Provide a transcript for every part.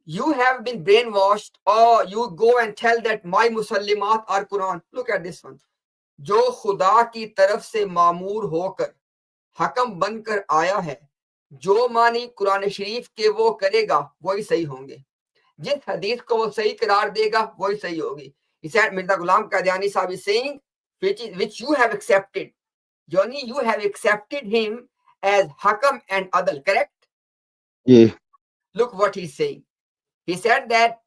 You have been brainwashed, or you go and tell that my musallimat are Quran. Look at this one. जो खुदा की तरफ से मामूर होकर हकम बनकर आया है, जो मानी कुरान शरीफ के वो करेगा वही सही होंगे, जिस हदीस को वो सही करार देगा वही सही होगी. He said, Mirza Ghulam Qadiani Sahib is saying, which you have accepted. Johnny, you have accepted him as Hakam and Adal, correct? Yeah. Look what he's saying. He said that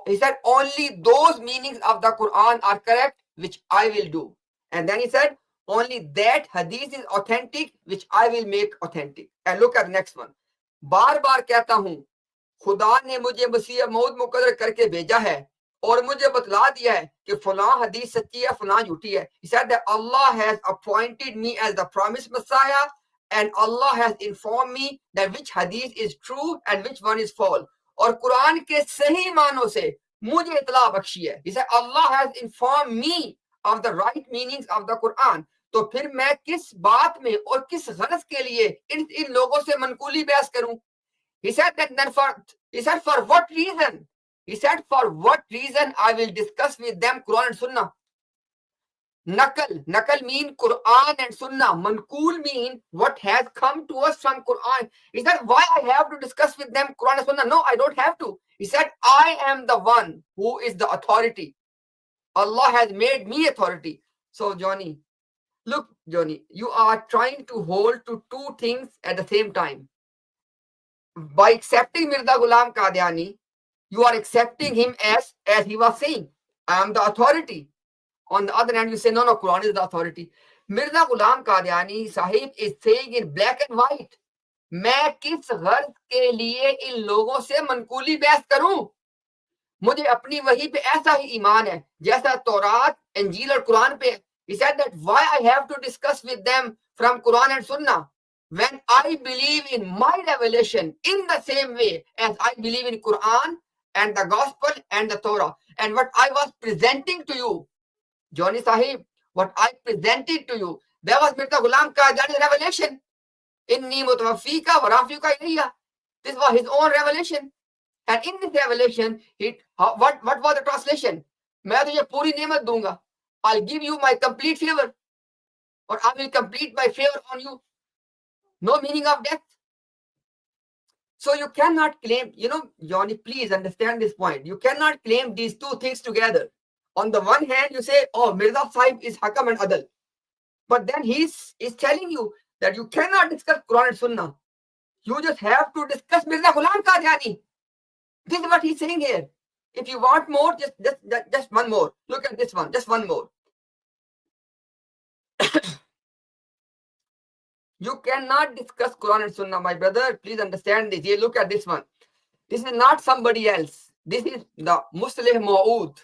he said only those meanings of the Quran are correct which I will do. And then he said only that hadith is authentic which I will make authentic. And look at the next one. बार बार कहता हूं खुदा ने मुझे मसीह मौत मुकर्रर करके भेजा है और मुझे बतला दिया है कि फलां हदीस सच्ची है फलां झूठी है. He said that Allah has appointed me as the promised Messiah and Allah has informed me that which hadith is true and which one is false. और कुरान के सही मानों से मुझे इतला बख्शी है. He said Allah has informed me of the right meanings of the Quran. तो फिर मैं किस बात में और किस गरज के लिए इन लोगों से मनकूली बहस करूं? He said that then for what reason? He said for what reason I will discuss with them Quran and Sunnah. Nakal mean Quran and Sunnah. Manqul mean what has come to us from Quran. He said, why I have to discuss with them Quran and Sunnah? No, I don't have to. He said, I am the one who is the authority. Allah has made me authority. So Johnny, look, Johnny, you are trying to hold to two things at the same time. By accepting Mirza Ghulam Qadiani, you are accepting him as he was saying, I am the authority. On the other hand, you say, no, Quran is the authority. Mirza Ghulam Qadiani Sahib is saying in black and white, मैं किस गर्ज के लिए इन लोगों से मनकूली बहस करूं? मुझे अपनी वही पे ऐसा ही ईमान है जैसा तौरात, इंजील और कुरान पे. He said that why I have to discuss with them from Quran and Sunnah when I believe in my revelation in the same way as I believe in Quran and the Gospel and the Torah. And what I was presenting to you, Johnny Sahib, what I presented to you, that was Mirza Ghulam Qadiani's revelation. Inni mutawafika wa rafiuka ilayya. This was his own revelation. And in this revelation, what was the translation? मैं तुझे पूरी नेमत दूंगा. I'll give you my complete favor. Or I will complete my favor on you. No meaning of death. So you cannot claim, Johnny, please understand this point. You cannot claim these two things together. On the one hand, you say, oh, Mirza Sahib is Hakam and Adal. But then he's telling you that you cannot discuss Quran and Sunnah. You just have to discuss Mirza Ghulam Qadiani. This is what he's saying here. If you want more, just one more. Look at this one, just one more. You cannot discuss Quran and Sunnah, my brother. Please understand this. Here, look at this one. This is not somebody else. This is the Muslih Ma'ud.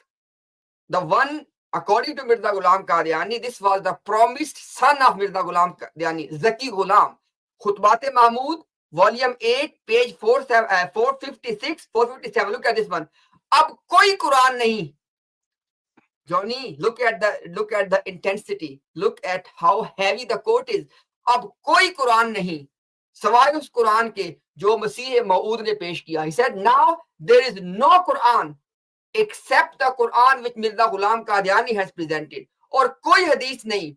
The one, according to Mirza Ghulam Qadiani, this was the promised son of Mirza Ghulam Qadiani, Zaki Ghulam. Khutbat-e Mahmud, volume 8, page 456, 457. Look at this one. Ab koi Quran nahi. Johnny, look at the intensity. Look at how heavy the quote is. अब कोई कुरान नहीं सवाए उस कुरान के जो मसीह मऊद ने पेश किया. He said, now there is no Quran except the Quran which Mirza Ghulam Qadiani has presented. और कोई हदीस नहीं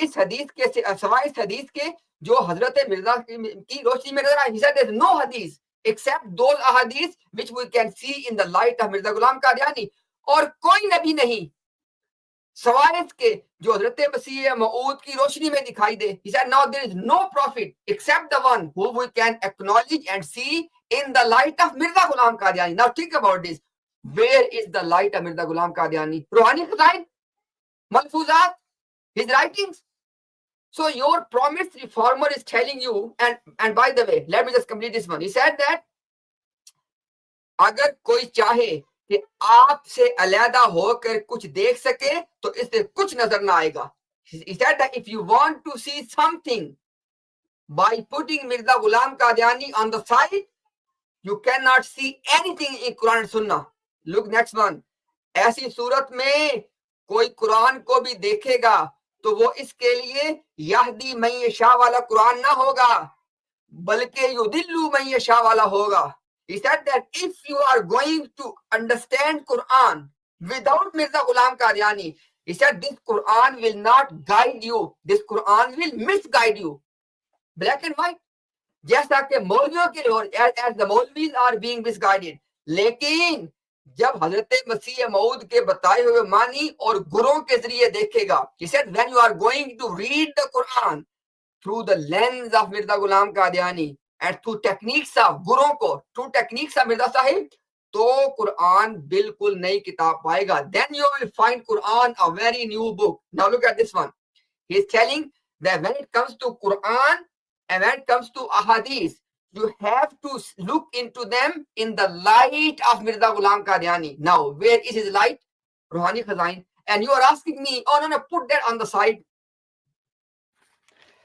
इस हदीस के सवाए इस हदीस के जो हजरत मिर्जा की रोशनी में नजर आए. He said, there is no hadith except those ahadith which we can see in the light of Mirza Ghulam Qadiani. और कोई नबी नहीं सवाए इसके जो हजरत मसीह मऊद की रोशनी में दिखाई दे. He said, now there is no prophet except the one who we can acknowledge and see in the light of Mirza Ghulam Qadiani. Now think about this. Where is the light of Mirza Ghulam Qadiani? Ruhani Khazain, Malfuzat, his writings. So your promised reformer is telling you, and by the way, let me just complete this one. He said that अगर कोई चाहे कि आपसे अलहदा होकर कुछ देख सके तो इससे कुछ नजर ना आएगा. He said that if you want to see something by putting Mirza Ghulam Qadiani on the side, you cannot see anything in Quran and Sunnah. Look next one. ऐसी सूरत में कोई कुरान को भी देखेगा तो वो इसके लिए यहदी मई शाह वाला कुरान ना होगा बल्कि युदिल्लु मई शाह वाला होगा. He said that if you are going to understand Quran without Mirza Ghulam Qadiani, he said this Quran will not guide you. This Quran will misguide you. Black and white. जैसा कि मौलवियों के लिए as the Maulvis are being misguided. लेकिन जब हजरत मसीह मऊद के बताए हुए मानी और गुरों के जरिए देखेगा, he said when you are going to read the Quran through the lens of Mirza Ghulam Qadiani and through techniques of गुरों को, through techniques of Mirza Sahib, तो कुरान बिल्कुल नई किताब पाएगा. Then you will find Quran a very new book. Now look at this one. He is telling that when it comes to Quran and when it comes to ahadith, you have to look into them in the light of Mirza Ghulam Qadiani. Now, where is his light? Ruhani Khazain. And you are asking me, oh no, put that on the side.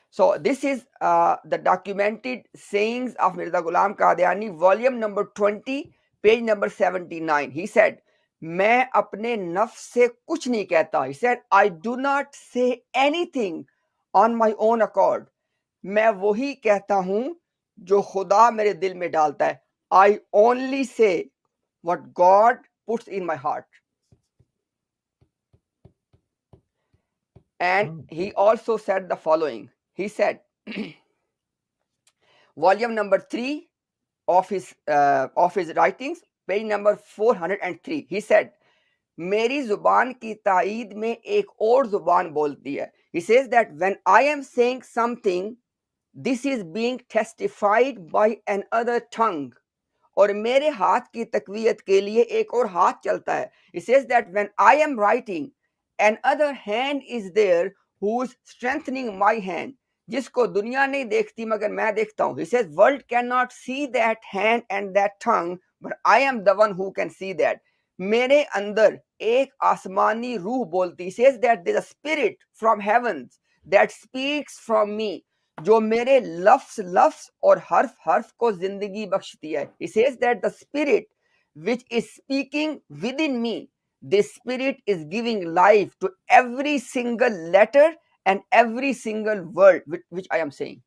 So this is the documented sayings of Mirza Ghulam Qadiani, volume number 20, page number 79. He said, मैं अपने नफ्स से कुछ नहीं कहता. He said, I do not say anything on my own accord. मैं वही कहता हूँ जो खुदा मेरे दिल में डालता है. I only say what God puts in my heart. And he also said the following. He said, volume number 3 of his writings, page number 403. He said, मेरी जुबान की ताईद में एक और जुबान बोलती है. He says that when I am saying something, this is being testified by another tongue. और मेरे हाथ की तकवीयत के लिए एक और हाथ चलता है. He says that when I am writing, another hand is there who is strengthening my hand. जिसको दुनिया नहीं देखती मगर मैं देखता हूँ. He says world cannot see that hand and that tongue, but I am the one who can see that. मेरे अंदर एक आसमानी रूह बोलती. He says that there is a spirit from heavens that speaks from me, जो मेरे लफ्ज और हर्फ को जिंदगी बख्शती है. He says that the spirit which is speaking within me, this spirit is giving life to every single letter and every single word which I am saying.